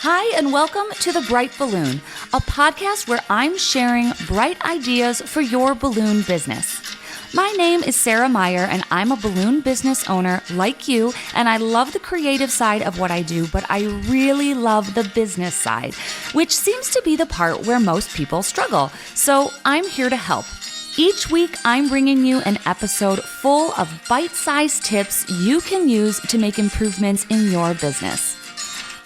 Hi, and welcome to The Bright Balloon, a podcast where I'm sharing bright ideas for your balloon business. My name is Sarah Meyer, and I'm a balloon business owner like you, and I love the creative side of what I do, but I really love the business side, which seems to be the part where most people struggle. So I'm here to help. Each week, I'm bringing you an episode full of bite-sized tips you can use to make improvements in your business.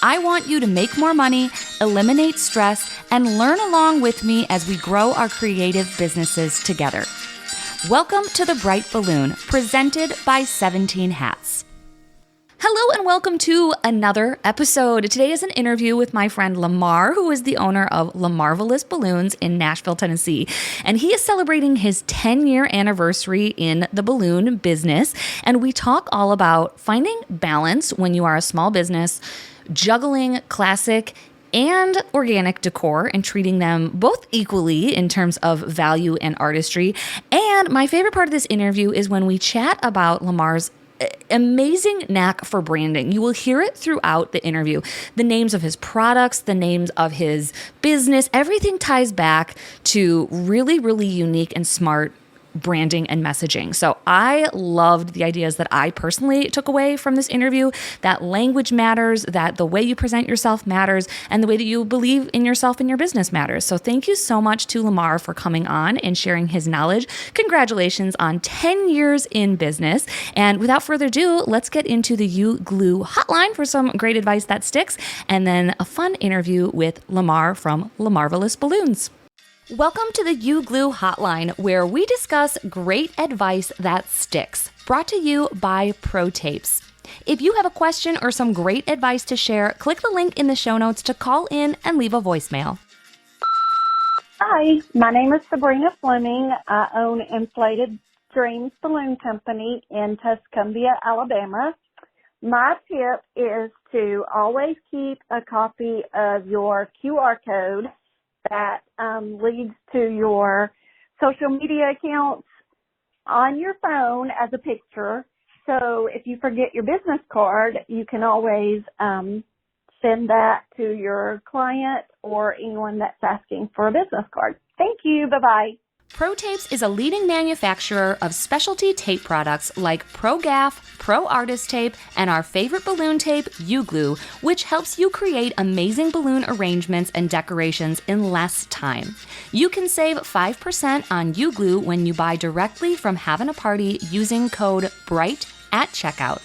I want you to make more money, eliminate stress, and learn along with me as we grow our creative businesses together. Welcome to The Bright Balloon, presented by 17 Hats. Hello and welcome to another episode. Today is an interview with my friend Lamar, who is the owner of LaMarvelous Balloons in Nashville, Tennessee. And he is celebrating his 10-year anniversary in the balloon business. And we talk all about finding balance when you are a small business, juggling classic and organic decor and treating them both equally in terms of value and artistry. And my favorite part of this interview is when we chat about Lamar's amazing knack for branding. You will hear it throughout the interview. The names of his products, the names of his business, everything ties back to really, really unique and smart branding and messaging. So I loved the ideas that I personally took away from this interview, that language matters, that the way you present yourself matters, and the way that you believe in yourself and your business matters. So thank you so much to Lamar for coming on and sharing his knowledge. Congratulations on 10 years in business. And without further ado, let's get into the You Glue hotline for some great advice that sticks, and then a fun interview with Lamar from LaMarvelous Balloons. Welcome to the You Glue hotline, where we discuss great advice that sticks. Brought to you by Pro Tapes. If you have a question or some great advice to share, click the link in the show notes to call in and leave a voicemail. Hi, my name is Sabrina Fleming. I own Inflated Dreams Balloon Company in Tuscumbia, Alabama. My tip is to always keep a copy of your QR code that leads to your social media accounts on your phone as a picture. So if you forget your business card, you can always send that to your client or anyone that's asking for a business card. Thank you. Bye-bye. Pro Tapes is a leading manufacturer of specialty tape products like Pro Gaff, Pro Artist Tape, and our favorite balloon tape, You Glue, which helps you create amazing balloon arrangements and decorations in less time. You can save 5% on You Glue when you buy directly from Having a Party using code BRIGHT at checkout.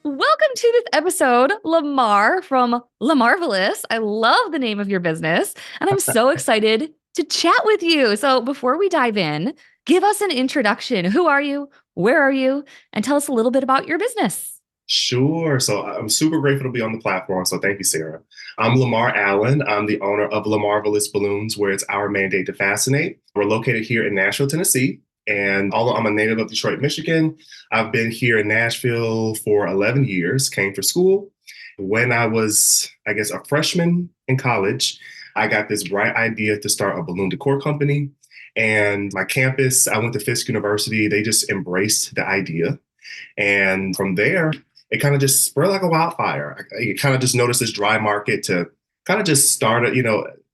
Welcome to this episode, Lamar from LaMarvelous. I love the name of your business, and I'm so excited to chat with you. So before we dive in, give us an introduction. Who are you? Where are you? And tell us a little bit about your business. Sure. So I'm super grateful to be on the platform. So thank you, Sarah. I'm Lamar Allen. I'm the owner of LaMarvelous Balloons, where it's our mandate to fascinate. We're located here in Nashville, Tennessee. And although I'm a native of Detroit, Michigan, I've been here in Nashville for 11 years, came for school. When I was, a freshman in college, I got this bright idea to start a balloon decor company. And my campus, I went to Fisk University, they just embraced the idea. And from there, it kind of just spread like a wildfire. I kind of just noticed this dry market to kind of just start,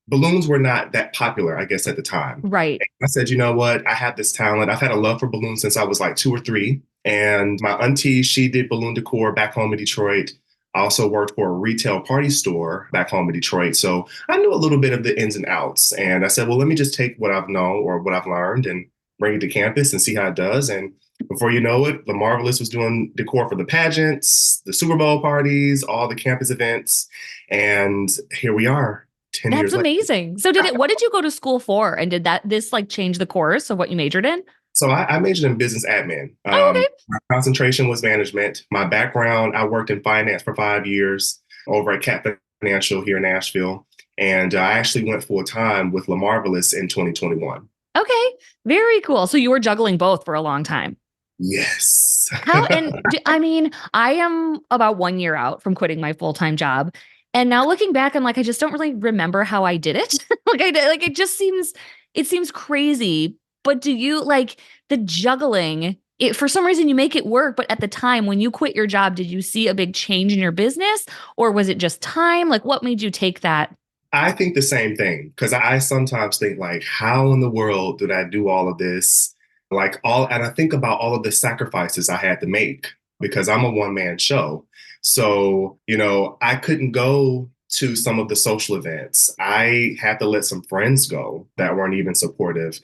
balloons were not that popular, at the time. Right. And I said, you know what? I have this talent. I've had a love for balloons since I was like 2 or 3. And my auntie, she did balloon decor back home in Detroit. I also worked for a retail party store back home in Detroit. So I knew a little bit of the ins and outs. And I said, well, let me just take what I've known or what I've learned and bring it to campus and see how it does. And before you know it, LaMarvelous was doing decor for the pageants, the Super Bowl parties, all the campus events. And here we are 10 years later. That's amazing. So what did you go to school for? And did this change the course of what you majored in? So I majored in business admin. Okay. My concentration was management. My background, I worked in finance for 5 years over at Cat Financial here in Nashville. And I actually went full time with LaMarvelous in 2021. Okay. Very cool. So you were juggling both for a long time. Yes. I am about 1 year out from quitting my full-time job. And now looking back, I'm like, I just don't really remember how I did it. It seems crazy. But do you the juggling for some reason you make it work. But at the time when you quit your job, did you see a big change in your business, or was it just time? Like, what made you take that? I think the same thing because I sometimes think like, how in the world did I do all of this? And I think about all of the sacrifices I had to make because I'm a one man show. So, I couldn't go to some of the social events. I had to let some friends go that weren't even supportive.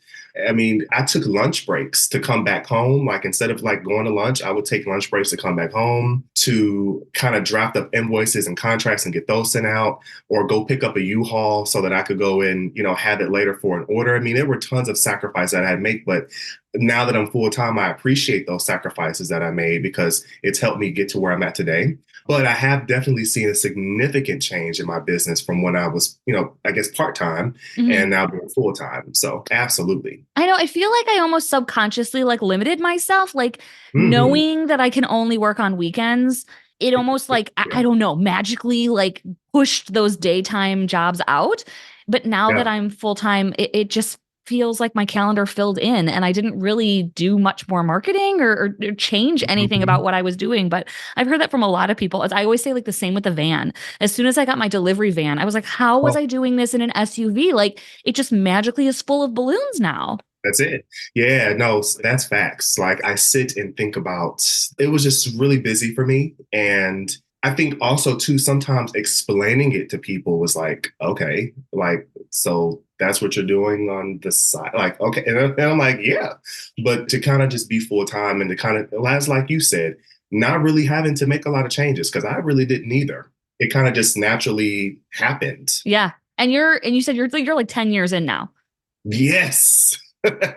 I mean, I took lunch breaks to come back home. Like instead of like going to lunch, I would take lunch breaks to come back home to kind of draft up invoices and contracts and get those sent out, or go pick up a U-Haul so that I could go and, have it later for an order. I mean, there were tons of sacrifices that I had to make, but now that I'm full time, I appreciate those sacrifices that I made because it's helped me get to where I'm at today. But I have definitely seen a significant change in my business from when I was, I guess part time Mhm. and now being full time. So absolutely. I know. I feel like I almost subconsciously like limited myself, like Hmm. knowing that I can only work on weekends. It almost like, I Yeah. don't know, magically like pushed those daytime jobs out. But now that Yeah. I'm full time, it just feels like my calendar filled in and I didn't really do much more marketing or change anything about Mhm. what I was doing. But I've heard that from a lot of people. As I always say, like the same with the van. As soon as I got my delivery van, I was like, how was Oh, I doing this in an SUV? Like it just magically is full of balloons now. that's it. Yeah, no, that's facts. Like I sit and think about it was just really busy for me. And I think also too, sometimes explaining it to people was like, okay, like, so that's what you're doing on the side. Like, okay. And I'm like, yeah. But to kind of just be full time and to kind of, as like you said, not really having to make a lot of changes because I really didn't either. It kind of just naturally happened. Yeah. And you said you're like 10 years in now. Yes.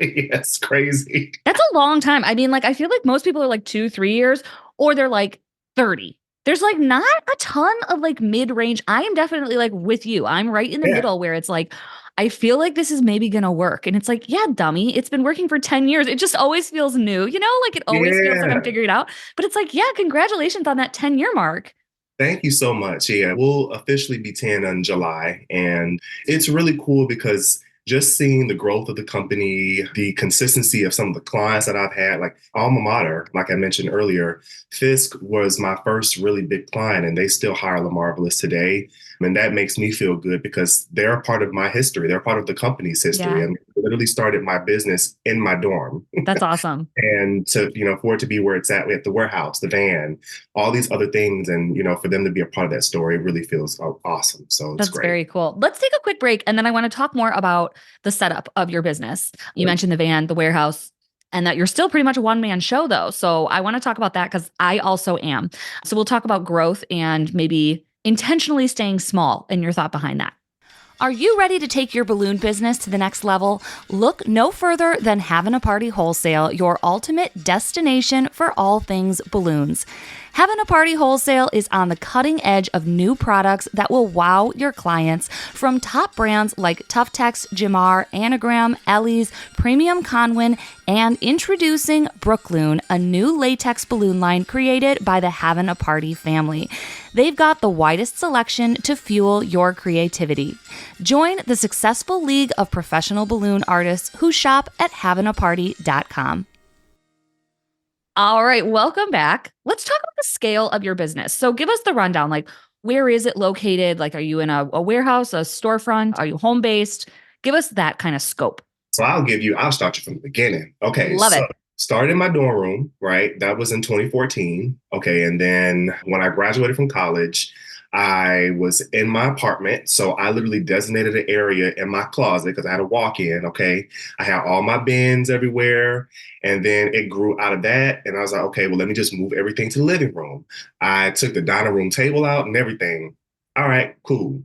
Yes, crazy. That's a long time. I mean, like I feel like most people are like 2, 3 years or they're like 30. There's like not a ton of like mid-range. I am definitely like with you. I'm right in the Yeah. middle where it's like I feel like this is maybe gonna work. And it's like, yeah, dummy, it's been working for 10 years. It just always feels new, like it always feels like I'm Yeah. figuring it out. But it's like, yeah, congratulations on that 10-year mark. Thank you so much. Yeah, we'll officially be 10 in July. And it's really cool because just seeing the growth of the company, the consistency of some of the clients that I've had, like alma mater, like I mentioned earlier, Fisk was my first really big client and they still hire LaMarvelous today. And that makes me feel good because they're a part of my history. They're part of the company's history. Yeah, And literally started my business in my dorm. that's awesome. And to for it to be where it's at, we have the warehouse, the van, all these other things, and for them to be a part of that story really feels awesome. So it's That's great. very cool. Let's take a quick break and then I want to talk more about the setup of your business. You mentioned the van, the warehouse, and that you're still pretty much a one-man show though. So I want to talk about that because I also am. So we'll talk about growth and maybe intentionally staying small and your thought behind that. Are you ready to take your balloon business to the next level? Look no further than Having a Party Wholesale, your ultimate destination for all things balloons. Having a Party Wholesale is on the cutting edge of new products that will wow your clients, from top brands like Tuftex, Jamar, Anagram, Ellie's, Premium Conwin, and introducing Brookloon, a new latex balloon line created by the Having a Party family. They've got the widest selection to fuel your creativity. Join the successful league of professional balloon artists who shop at havingaparty.com. All right, welcome back. Let's talk about the scale of your business. So give us the rundown. Like, where is it located? Like, are you in a warehouse, a storefront? Are you home based? Give us that kind of scope. So I'll start you from the beginning. Okay, Love so it. started in my dorm room, right? That was in 2014. Okay, and then when I graduated from college, I was in my apartment. So I literally designated an area in my closet because I had a walk-in. Okay, I had all my bins everywhere, and then it grew out of that. And I was like, okay, well, let me just move everything to the living room. I took the dining room table out and everything. All right, cool.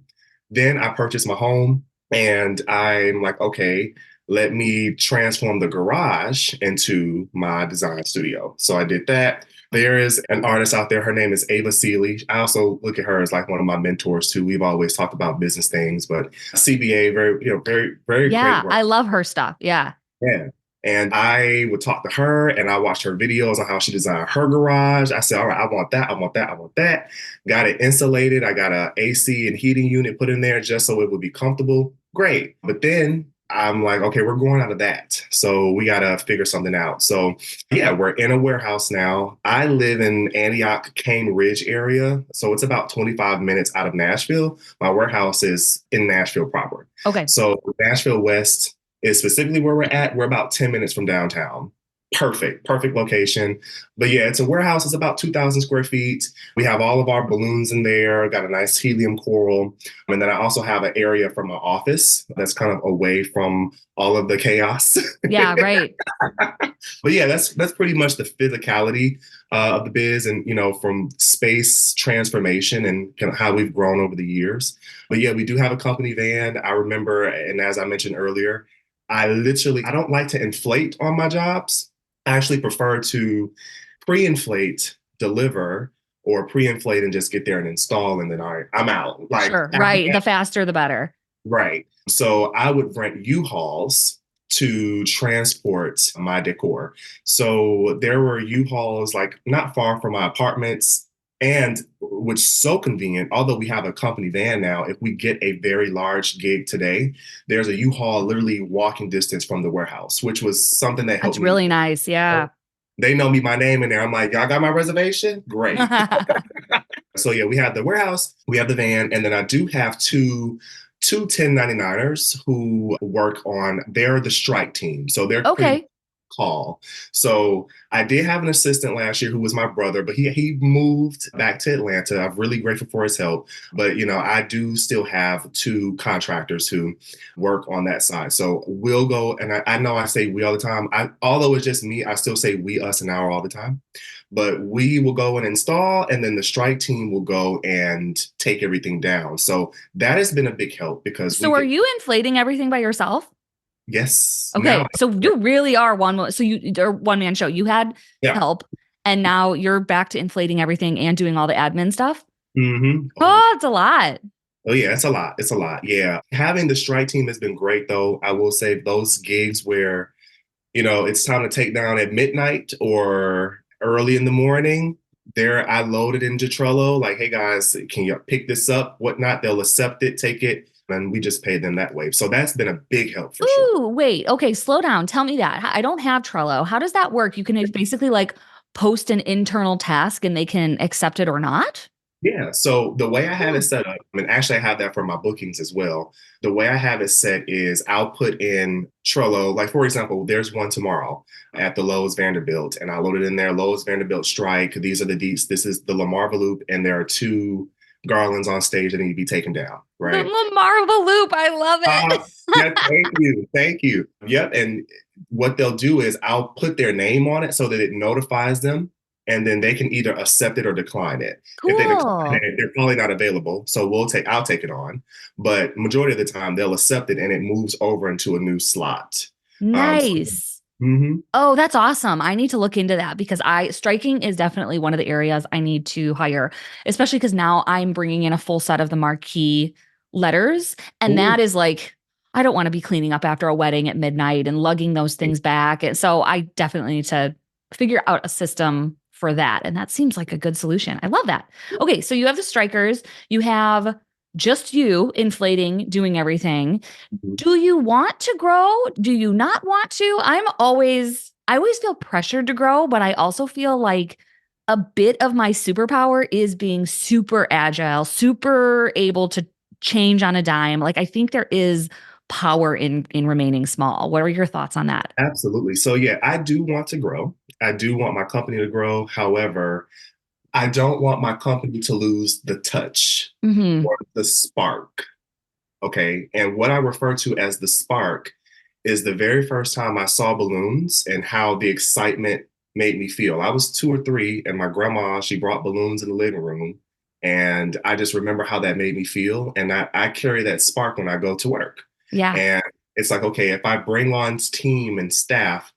Then I purchased my home, and I'm like, okay, let me transform the garage into my design studio. So I did that. There is an artist out there. Her name is Ava Seeley. I also look at her as like one of my mentors too. We've always talked about business things, but CBA, very, very, very great Yeah, work. I love her stuff. Yeah. Yeah. And I would talk to her and I watched her videos on how she designed her garage. I said, all right, I want that. I want that. I want that. Got it insulated. I got a AC and heating unit put in there just so it would be comfortable. Great. But then I'm like, okay, we're going out of that. So we got to figure something out. So yeah, we're in a warehouse now. I live in Antioch, Cane Ridge area. So it's about 25 minutes out of Nashville. My warehouse is in Nashville proper. Okay. So Nashville West is specifically where we're at. We're about 10 minutes from downtown. Perfect location. But yeah, it's a warehouse. It's about 2,000 square feet. We have all of our balloons in there, got a nice helium coral. And then I also have an area from my office that's kind of away from all of the chaos. Yeah, right. But yeah, that's pretty much the physicality of the biz, and from space transformation and kind of how we've grown over the years. But yeah, we do have a company van. I remember, and as I mentioned earlier, I don't like to inflate on my jobs. I actually prefer to pre-inflate, deliver, or pre-inflate and just get there and install, and then I'm out. Like Sure. after Right. that, The faster, the better. right. So I would rent U-Hauls to transport my decor. So there were U-Hauls like not far from my apartments, and which is so convenient. Although we have a company van now, if we get a very large gig today, there's a U-Haul literally walking distance from the warehouse, which was something that That's helped me. really nice. Yeah. They know me by name in there. I'm like, y'all got my reservation? Great. So yeah, we have the warehouse, we have the van, and then I do have two 1099ers who work on, they're the strike team. So they're pretty Okay. call. So I did have an assistant last year who was my brother, but he moved back to Atlanta. I'm really grateful for his help. But I do still have two contractors who work on that side. So we'll go, and I know I say we all the time. Although it's just me, I still say we, us, and our all the time. But we will go and install, and then the strike team will go and take everything down. So that has been a big help because So are you inflating everything by yourself? yes, now, Okay. So you really are you're one man show. You had yeah. help and now you're back to inflating everything and doing all the admin stuff. Mm-hmm. Oh, it's a lot. Oh yeah, it's a lot. It's a lot. Yeah. Having the strike team has been great though. I will say those gigs where, it's time to take down at midnight or early in the morning, there I loaded into Trello, like, hey guys, can you pick this up? Whatnot. They'll accept it, take it, and we just pay them that way. So that's been a big help for sure. Ooh, wait. Okay, slow down. Tell me that. I don't have Trello. How does that work? You can basically like post an internal task and they can accept it or not? Yeah. So the way I have it Hmm. set up, and actually I have that for my bookings as well. The way I have it set is I'll put in Trello, like for example, there's one tomorrow at the Lowe's Vanderbilt, and I loaded in there Lowe's Vanderbilt strike. These are the deets. This is the LaMarvelous, and there are two garlands on stage that need to be taken down, The right? Lamar Loop. I love Uh, yeah, it. thank you. Thank you. Yep. And what they'll do is I'll put their name on it so that it notifies them, and then they can either accept it or decline it. If they decline Cool. it, they're probably not available. So I'll take it on. But majority of the time they'll accept it and it moves over into a new slot. So, Nice. mhm. Oh, that's awesome. I need to look into that because striking is definitely one of the areas I need to hire, especially because now I'm bringing in a full set of the marquee letters. And Ooh, that is like, I don't want to be cleaning up after a wedding at midnight and lugging those things back. And so I definitely need to figure out a system for that. And that seems like a good solution. I love that. Okay. So you have the strikers, you have just you inflating, doing everything. Do you want to grow? Do you not want to? I always feel pressured to grow, but I also feel like a bit of my superpower is being super agile, super able to change on a dime. Like I think there is power in remaining small. What are your thoughts on that? absolutely. So yeah, I do want to grow. I do want my company to grow. However, I don't want my company to lose the touch Hmm. or the spark. Okay. And what I refer to as the spark is the very first time I saw balloons and how the excitement made me feel. I was 2 or 3, and my grandma, she brought balloons in the living room. And I just remember how that made me feel. And I carry that spark when I go to work. Yeah. And it's like, okay, if I bring on team and staff,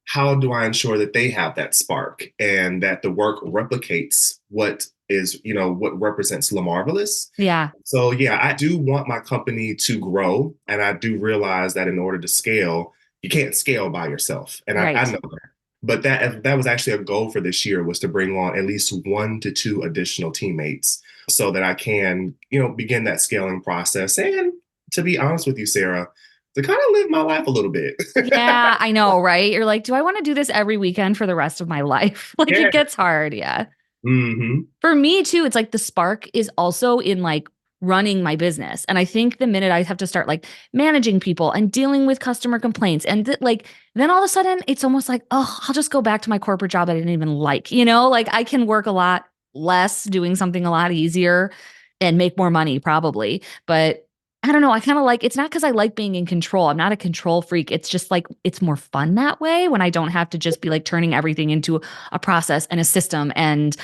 how do I ensure that they have that spark and that the work replicates what represents LaMarvelous? Yeah. So yeah, I do want my company to grow, and I do realize that in order to scale, you can't scale by yourself, and I Right. know that. But that was actually a goal for this year, was to bring on at least 1 to 2 additional teammates so that I can begin that scaling process. And to be honest with you, Sarah, to kind of live my life a little bit. Yeah, I know, right? You're like, do I want to do this every weekend for the rest of my life? Like Yeah. it gets hard. Yeah. Hmm. For me too, it's like the spark is also in like running my business. And I think the minute I have to start like managing people and dealing with customer complaints and like then all of a sudden it's almost like, oh, I'll just go back to my corporate job I didn't even like, like I can work a lot less doing something a lot easier and make more money probably. But I don't know. I kind of like it's not because I like being in control. I'm not a control freak. It's just like it's more fun that way when I don't have to just be like turning everything into a process and a system and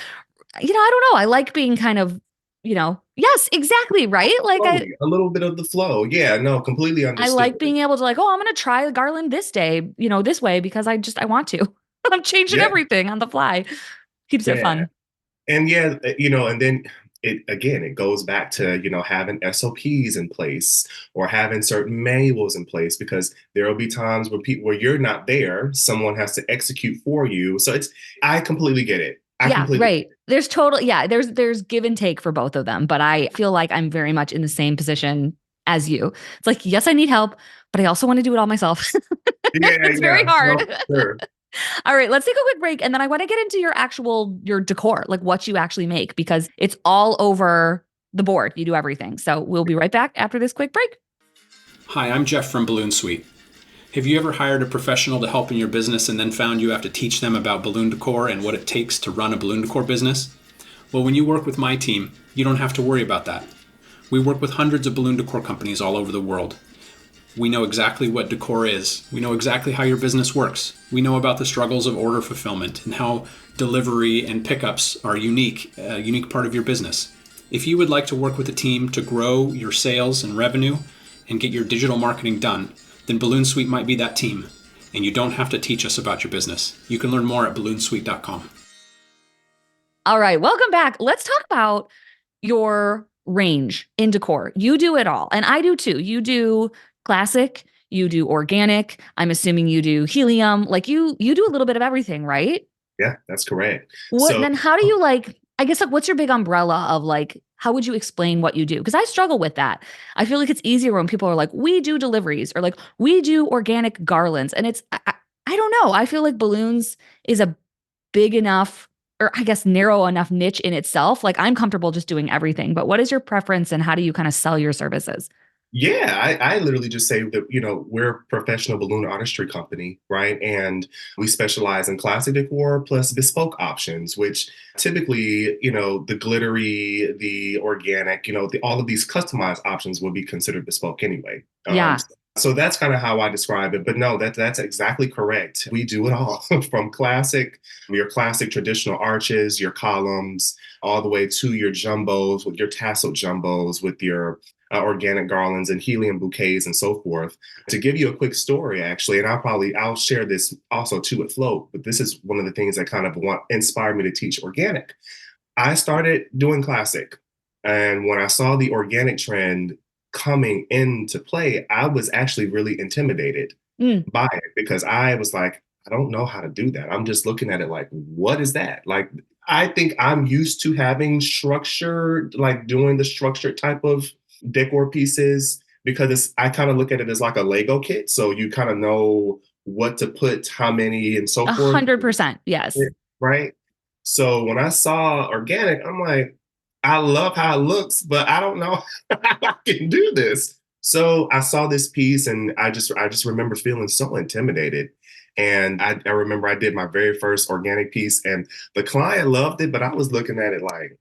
I don't know. I like being kind of, yes, exactly. Right. Like Slowly, a little bit of the flow. Yeah, no, completely I understood. like being able to like, oh, I'm going to try the garland this day, this way because I want to. I'm changing Yeah, everything on the fly. Keeps it yeah. fun. And yeah, and then it goes back to, having SOPs in place or having certain manuals in place because there will be times where you're not there, someone has to execute for you. So I completely get it. I Yeah, completely right. There's total, yeah, there's give and take for both of them, but I feel like I'm very much in the same position as you. It's like, yes, I need help, but I also want to do it all myself. Yeah, It's very yeah. hard. No, sure. All right, let's take a quick break and then I want to get into your decor, like what you actually make because it's all over the board. You do everything. So we'll be right back after this quick break. Hi, I'm Jeff from Balloon Suite. Have you ever hired a professional to help in your business and then found you have to teach them about balloon decor and what it takes to run a balloon decor business? Well, when you work with my team, you don't have to worry about that. We work with hundreds of balloon decor companies all over the world. We know exactly what decor is. We know exactly how your business works. We know about the struggles of order fulfillment and how delivery and pickups are a unique part of your business. If you would like to work with a team to grow your sales and revenue and get your digital marketing done, then Balloon Suite might be that team. And you don't have to teach us about your business. You can learn more at balloonsuite.com. All right, welcome back. Let's talk about your range in decor. You do it all, and I do too. You do classic, you do organic. I'm assuming you do helium. Like you do a little bit of everything, right? Yeah, that's correct. What So then how do you like I guess like what's your big umbrella of like how would you explain what you do? Because I struggle with that. I feel like it's easier when people are like, we do deliveries or like we do organic garlands. And I don't know. I feel like balloons is a big enough or I guess narrow enough niche in itself. Like I'm comfortable just doing everything. But what is your preference and how do you kind of sell your services? yeah, I literally just say that, we're a professional balloon artistry company, right? And we specialize in classic decor plus bespoke options, which typically, the glittery, the organic, all of these customized options will be considered bespoke anyway. Yeah. So that's kind of how I describe it. But no, that's exactly correct. We do it all from your classic traditional arches, your columns, all the way to your jumbos with your tasseled jumbos with your organic garlands and helium bouquets and so forth. To give you a quick story, actually, and I'll share this also too at Float, but this is one of the things that kind of inspired me to teach organic. I started doing classic, and when I saw the organic trend coming into play, I was actually really intimidated Mm. by it because I was like, I don't know how to do that. I'm just looking at it like, what is that? Like, I think I'm used to having structured, like doing the structured type of decor pieces because I kind of look at it as like a Lego kit. So you kind of know what to put, how many, and so forth. 100%. Yes. Right. So when I saw organic, I'm like, I love how it looks, but I don't know how I can do this. So I saw this piece and I just remember feeling so intimidated. And I remember I did my very first organic piece and the client loved it, but I was looking at it like,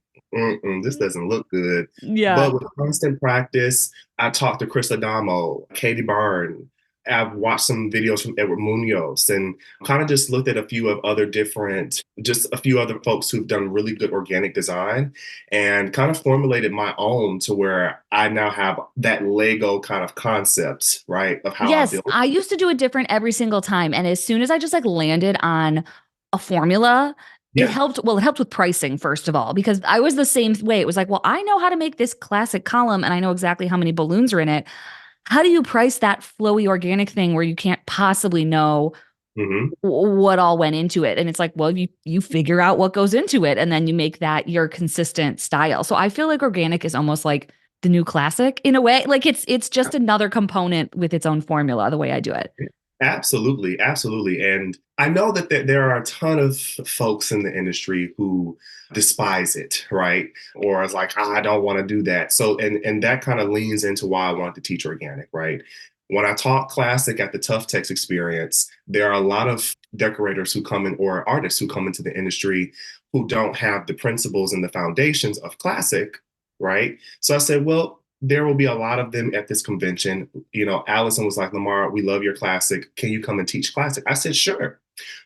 this doesn't look good. Yeah. But with constant practice, I talked to Chris Adamo, Katie Byrne. I've watched some videos from Edward Munoz and kind of just looked at just a few other folks who've done really good organic design and kind of formulated my own to where I now have that Lego kind of concept, right, of how I Yes, build. I used to do it different every single time. And as soon as I just like landed on a formula, it Yeah. helped. Well, it helped with pricing, first of all, because I was the same way. It was like, well, I know how to make this classic column and I know exactly how many balloons are in it. How do you price that flowy organic thing where you can't possibly know Hmm. what all went into it? And it's like, well, you figure out what goes into it and then you make that your consistent style. So I feel like organic is almost like the new classic in a way. Like it's just another component with its own formula, the way I do it. Absolutely, absolutely. And I know that there are a ton of folks in the industry who despise it, right? Or is like, I don't want to do that. So, and that kind of leans into why I wanted to teach organic, right? When I taught classic at the Tough Tex experience, there are a lot of decorators who come in or artists who come into the industry who don't have the principles and the foundations of classic, right? So I said, well, there will be a lot of them at this convention. You know, Allison was like, Lamar, we love your classic. Can you come and teach classic? I said, sure.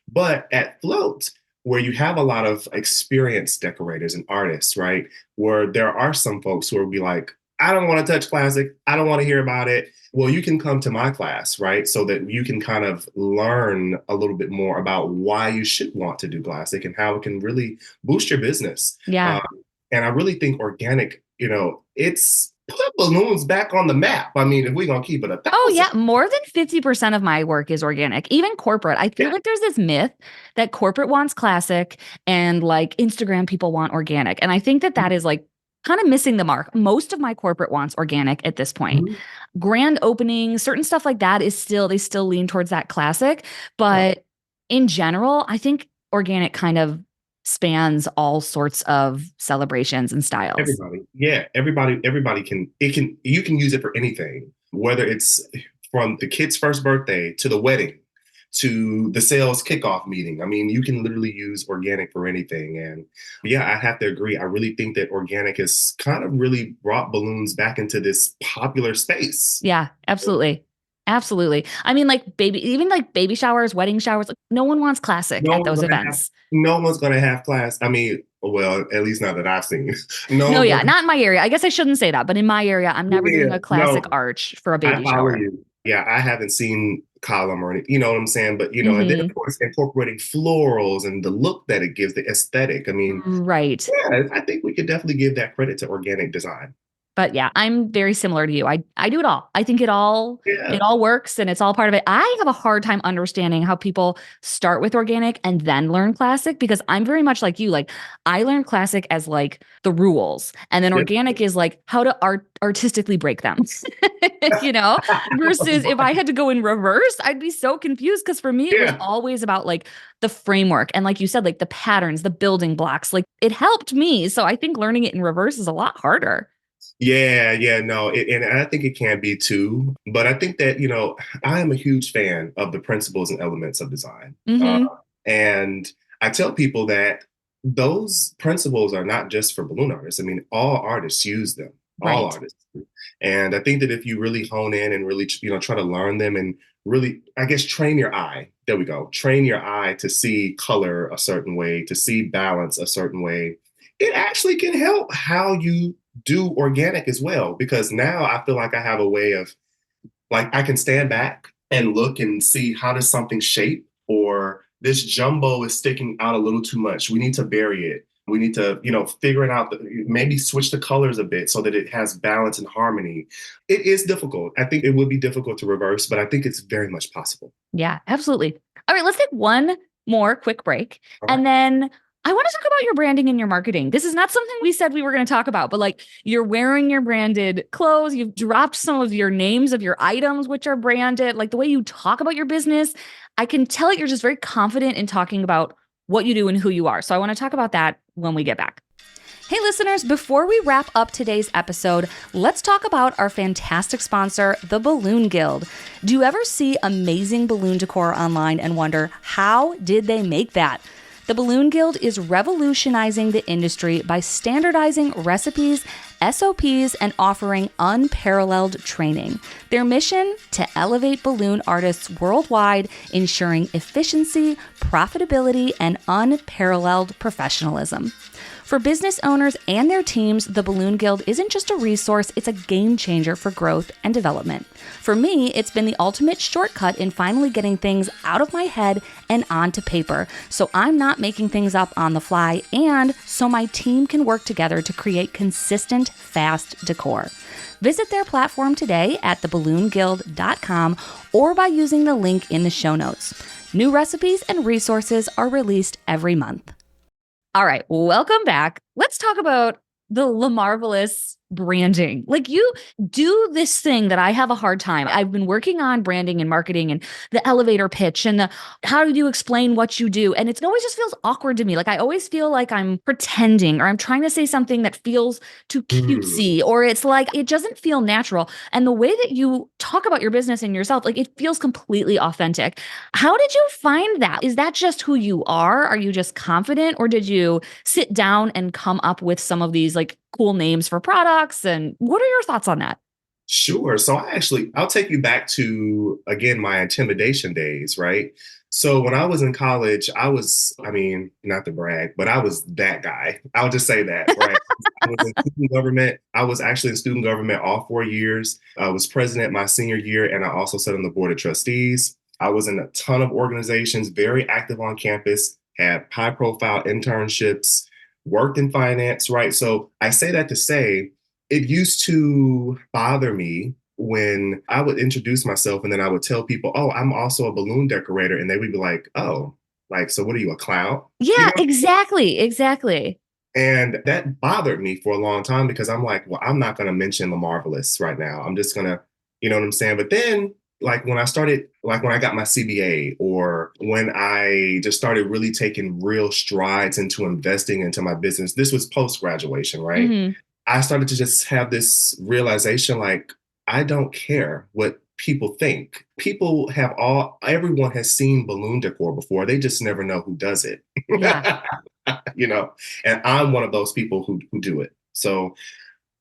But at Float, where you have a lot of experienced decorators and artists, right? Where there are some folks who will be like, I don't want to touch classic. I don't want to hear about it. Well, you can come to my class, right? So that you can kind of learn a little bit more about why you should want to do classic and how it can really boost your business. Yeah. And I really think organic, you know, it's put balloons back on the map. I mean, if we're going to keep it 1,000. Oh, yeah. More than 50% of my work is organic, even corporate. I feel like there's this myth that corporate wants classic and like Instagram people want organic. And I think that is like kind of missing the mark. Most of my corporate wants organic at this point. Mm-hmm. Grand opening, certain stuff like that they still lean towards that classic. But in general, I think organic kind of spans all sorts of celebrations and styles. Everybody can, you can use it for anything, whether it's from the kid's first birthday to the wedding to the sales kickoff meeting. I mean, you can literally use organic for anything. And yeah, I have to agree. I really think that organic has kind of really brought balloons back into this popular space. Yeah, absolutely. Absolutely. I mean, like baby showers, wedding showers, like, no one wants classic at those events. No one's going to have class. I mean, well, at least not that I've seen. Not in my area. I guess I shouldn't say that, but in my area, I'm never doing a classic arch for a baby shower. Yeah, I haven't seen column or anything, you know what I'm saying? But, you know, and then of course, incorporating florals and the look that it gives, the aesthetic. I mean, right. Yeah, I think we could definitely give that credit to organic design. But yeah, I'm very similar to you. I do it all. I think it all works and it's all part of it. I have a hard time understanding how people start with organic and then learn classic because I'm very much like you. Like I learned classic as like the rules and then organic is like how to artistically break them, you know, versus if I had to go in reverse, I'd be so confused because for me, it was always about like the framework. And like you said, like the patterns, the building blocks, like it helped me. So I think learning it in reverse is a lot harder. And I think it can be too. But I think that, you know, I am a huge fan of the principles and elements of design. And I tell people that those principles are not just for balloon artists. I mean, all artists use them, all artists. And I think that if you really hone in and really, you know, try to learn them and really, I guess, train your eye. There we go. Train your eye to see color a certain way, to see balance a certain way. It actually can help how you do organic as well, because now I feel like I have a way of like, I can stand back and look and see how does something shape, or this jumbo is sticking out a little too much. We need to bury it. We need to, you know, figure it out, maybe switch the colors a bit so that it has balance and harmony. It is difficult. I think it would be difficult to reverse, but I think it's very much possible. Yeah, absolutely. All right, let's take one more quick break. And then I want to talk about your branding and your marketing. This is not something we said we were going to talk about, but like you're wearing your branded clothes. You've dropped some of your names of your items, which are branded, like the way you talk about your business. I can tell that you're just very confident in talking about what you do and who you are. So I want to talk about that when we get back. Hey listeners, before we wrap up today's episode, let's talk about our fantastic sponsor, the Balloon Guild. Do you ever see amazing balloon decor online and wonder, how did they make that? The Balloon Guild is revolutionizing the industry by standardizing recipes, SOPs, and offering unparalleled training. Their mission? To elevate balloon artists worldwide, ensuring efficiency, profitability, and unparalleled professionalism. For business owners and their teams, the Balloon Guild isn't just a resource, it's a game changer for growth and development. For me, it's been the ultimate shortcut in finally getting things out of my head and onto paper, so I'm not making things up on the fly, and so my team can work together to create consistent, fast decor. Visit their platform today at theballoonguild.com or by using the link in the show notes. New recipes and resources are released every month. All right, welcome back. Let's talk about the LaMarvelous branding. Like you do this thing that I have a hard time. I've been working on branding and marketing and the elevator pitch and the how do you explain what you do? And it always just feels awkward to me. Like I always feel like I'm pretending or I'm trying to say something that feels too cutesy or it's like it doesn't feel natural. And the way that you talk about your business and yourself, like it feels completely authentic. How did you find that? Is that just who you are? Are you just confident or did you sit down and come up with some of these like cool names for products? And what are your thoughts on that? Sure. So I'll take you back to, again, my intimidation days, right? So when I was in college, I mean, not to brag, but I was that guy. I'll just say that, right? I was in student government. I was actually in student government all 4 years. I was president my senior year, and I also sat on the board of trustees. I was in a ton of organizations, very active on campus, had high profile internships, worked in finance, right? So I say that to say, it used to bother me when I would introduce myself and then I would tell people, oh, I'm also a balloon decorator. And they would be like, oh, like, so what are you, a clown? Yeah, exactly. Exactly. And that bothered me for a long time because I'm like, well, I'm not going to mention LaMarvelous right now. I'm just going to, you know what I'm saying? But then, like, when I got my CBA or when I just started really taking real strides into investing into my business, this was post graduation, right? Mm-hmm. I started to just have this realization like, I don't care what people think. Everyone has seen balloon decor before. They just never know who does it. Yeah. You know, and I'm one of those people who do it. So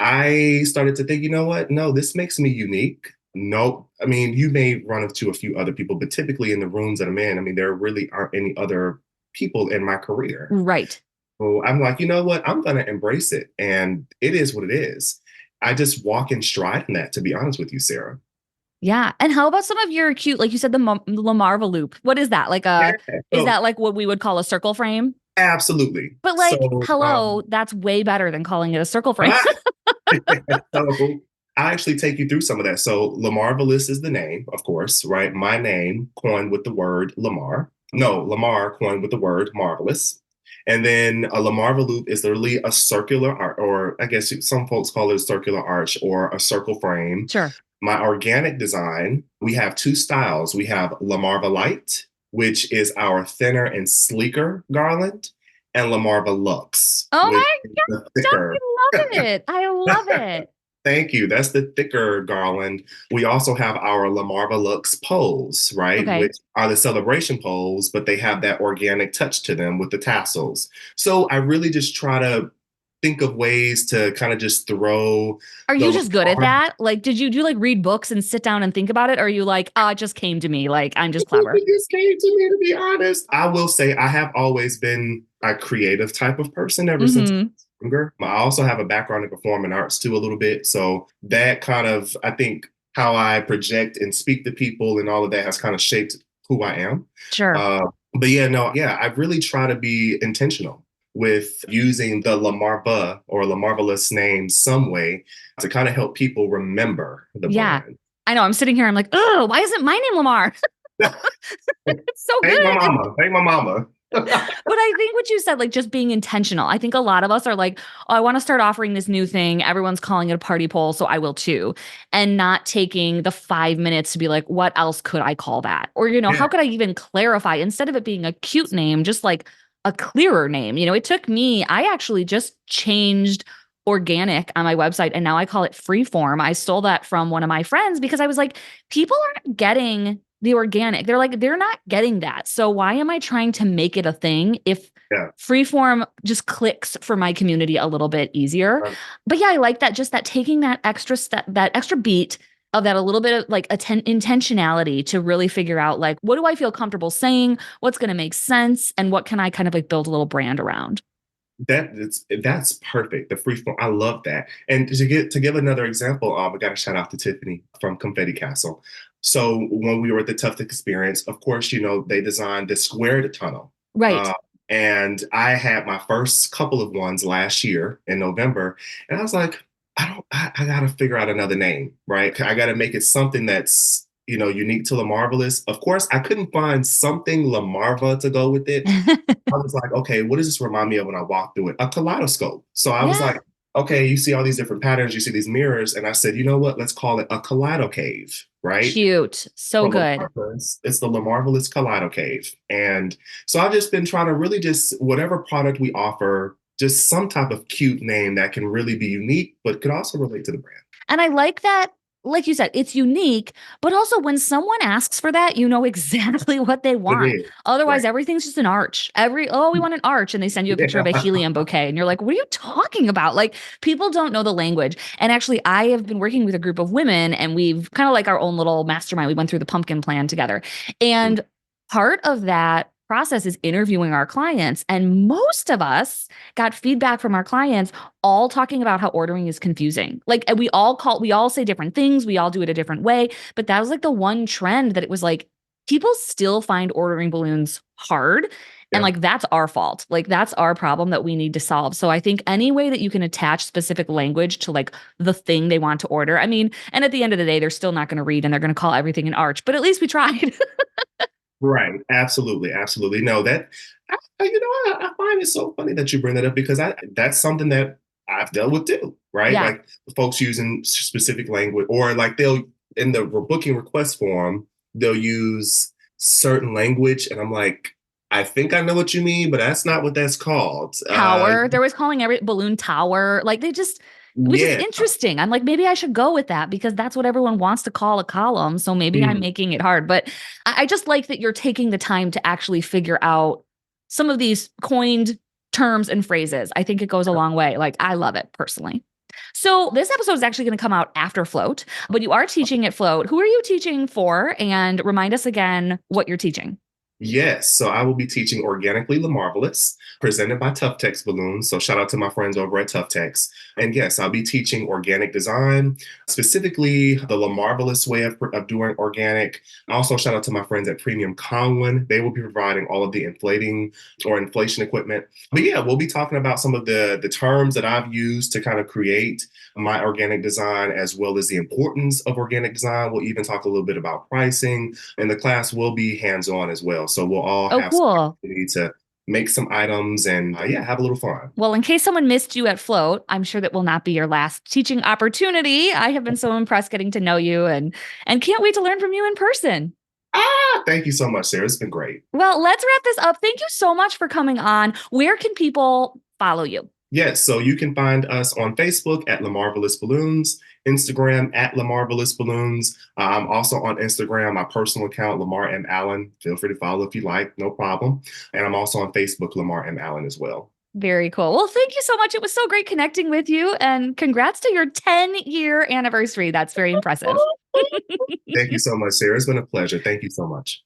I started to think, you know what? No, this makes me unique. No, I mean, you may run into a few other people, but typically in the rooms that I'm in, I mean, there really aren't any other people in my career. Right. So I'm like, you know what? I'm going to embrace it. And it is what it is. I just walk in stride in that, to be honest with you, Sarah. Yeah. And how about some of your cute, like you said, the LaMarva loop? What is that? Like Yeah. is So that like what we would call a circle frame? absolutely. But like, So, hello, that's way better than calling it a circle frame. ah, so I actually take you through some of that. So LaMarvelous is the name, of course, right? My name coined with the word Lamar. No, Lamar coined with the word marvelous. And then a Lamarva loop is literally a circular arch, or I guess some folks call it a circular arch or a circle frame. Sure. My organic design, we have two styles. We have Lamarva Light, which is our thinner and sleeker garland, and Lamarva Lux, Oh which my is God, the thicker. I love it. I love it. Thank you. That's the thicker garland. We also have our Lamarva Lux poles, right? Okay. Which are the celebration poles, but they have that organic touch to them with the tassels. So I really just try to think of ways to kind of just throw Are the you just good at Lamar. that? Like, did you do like read books and sit down and think about it? Or are you like, ah, it just came to me. Like, I'm just clever. It just came to me, to be honest. I will say I have always been a creative type of person ever since I Mm-hmm. was younger. I also have a background in performing arts too, a little bit. So that kind of, I think, how I project and speak to people and all of that has kind of shaped who I am. Sure. But yeah, no, yeah, I really try to be intentional with using the Lamarva or Lamarvelous name some way to kind of help people remember the Yeah. brand. I know. I'm sitting here. I'm like, oh, why isn't my name Lamar? It's so Thank my good. mama. Thank my mama. But I think what you said, like just being intentional. I think a lot of us are like, oh, I want to start offering this new thing. Everyone's calling it a party pole, so I will too. And not taking the 5 minutes to be like, what else could I call that? Or, Yeah. how could I even clarify instead of it being a cute name, just like a clearer name? It took me, I actually just changed organic on my website and now I call it freeform. I stole that from one of my friends because I was like, people aren't getting the organic. They're like, they're not getting that. So why am I trying to make it a thing if Yeah. freeform just clicks for my community a little bit easier? Right. But yeah, I like that, just that taking that extra step, that extra beat of that a little bit of like intentionality to really figure out like, what do I feel comfortable saying? What's going to make sense? And what can I kind of like build a little brand around? That's perfect. The free form, I love that. And to give another example, I got to shout out to Tiffany from Confetti Castle. So when we were at the Tufts Experience, of course, they designed the squared tunnel. Right. And I had my first couple of ones last year in November, and I was like, I got to figure out another name, right? I got to make it something that's unique to LaMarvelous. Of course, I couldn't find something LaMarva to go with it. I was like, okay, what does this remind me of when I walk through it? A kaleidoscope. So I was Yeah. like, okay, you see all these different patterns, you see these mirrors. And I said, you know what? Let's call it a kaleido cave, right? Cute. So For good. LaMarvelous, it's the LaMarvelous Kaleido Cave. And so I've just been trying to really just, whatever product we offer, just some type of cute name that can really be unique, but could also relate to the brand. And I like that, like you said, it's unique, but also when someone asks for that, you know exactly what they It want. is. Otherwise, Right. everything's just an arch. We want an arch. And they send you a picture of a Yeah. helium bouquet. And you're like, what are you talking about? Like, people don't know the language. And actually, I have been working with a group of women and we've kind of like our own little mastermind. We went through the pumpkin plan together. And part of that process is interviewing our clients. And most of us got feedback from our clients all talking about how ordering is confusing. Like, and we all say different things, we all do it a different way, but that was like the one trend that it was like people still find ordering balloons hard. And Yeah. like that's our fault. Like that's our problem that we need to solve. So I think any way that you can attach specific language to like the thing they want to order. I mean, and at the end of the day, they're still not going to read and they're going to call everything an arch, but at least we tried. Right. Absolutely. Absolutely. No, I find it so funny that you bring that up because that's something that I've dealt with too, right? Yeah. Like folks using specific language or like they'll, in the booking request form, they'll use certain language. And I'm like, I think I know what you mean, but that's not what that's called. Tower. They're always calling every balloon tower. Like which is Yeah. interesting. I'm like, maybe I should go with that because that's what everyone wants to call a column. So maybe I'm Mm, making it hard. But I just like that you're taking the time to actually figure out some of these coined terms and phrases. I think it goes a long way. Like, I love it personally. So this episode is actually going to come out after Float, but you are teaching at Float. Who are you teaching for? And remind us again what you're teaching. Yes, so I will be teaching Organically LaMarvelous, presented by Tough Tex Balloons. So shout out to my friends over at Tough Tex. And yes, I'll be teaching organic design, specifically the LaMarvelous way of doing organic. Also, shout out to my friends at Premium Conwin. They will be providing all of the inflation equipment. But yeah, we'll be talking about some of the terms that I've used to kind of create my organic design, as well as the importance of organic design. We'll even talk a little bit about pricing, and the class will be hands-on as well. So we'll all Oh, have some cool. opportunity to make some items and yeah, have a little fun. Well, in case someone missed you at Float, I'm sure that will not be your last teaching opportunity. I have been so impressed getting to know you and can't wait to learn from you in person. Thank you so much, Sarah. It's been great. Well, let's wrap this up. Thank you so much for coming on. Where can people follow you? Yes, so you can find us on Facebook at LaMarvelous Balloons, Instagram at LaMarvelous Balloons. I'm also on Instagram, my personal account, Lamar M. Allen. Feel free to follow if you like, no problem. And I'm also on Facebook, Lamar M. Allen as well. Very cool. Well, thank you so much. It was so great connecting with you and congrats to your 10-year anniversary. That's very impressive. Thank you so much, Sarah. It's been a pleasure. Thank you so much.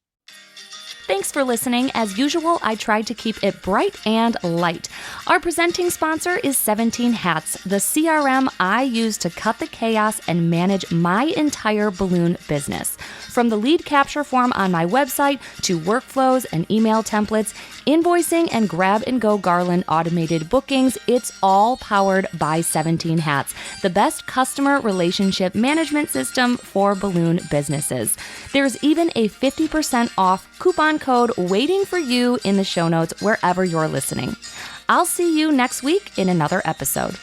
Thanks for listening. As usual, I tried to keep it bright and light. Our presenting sponsor is 17 Hats, the CRM I use to cut the chaos and manage my entire balloon business. From the lead capture form on my website to workflows and email templates, invoicing and grab-and-go garland automated bookings, it's all powered by 17 Hats, the best customer relationship management system for balloon businesses. There's even a 50% off coupon code waiting for you in the show notes wherever you're listening. I'll see you next week in another episode.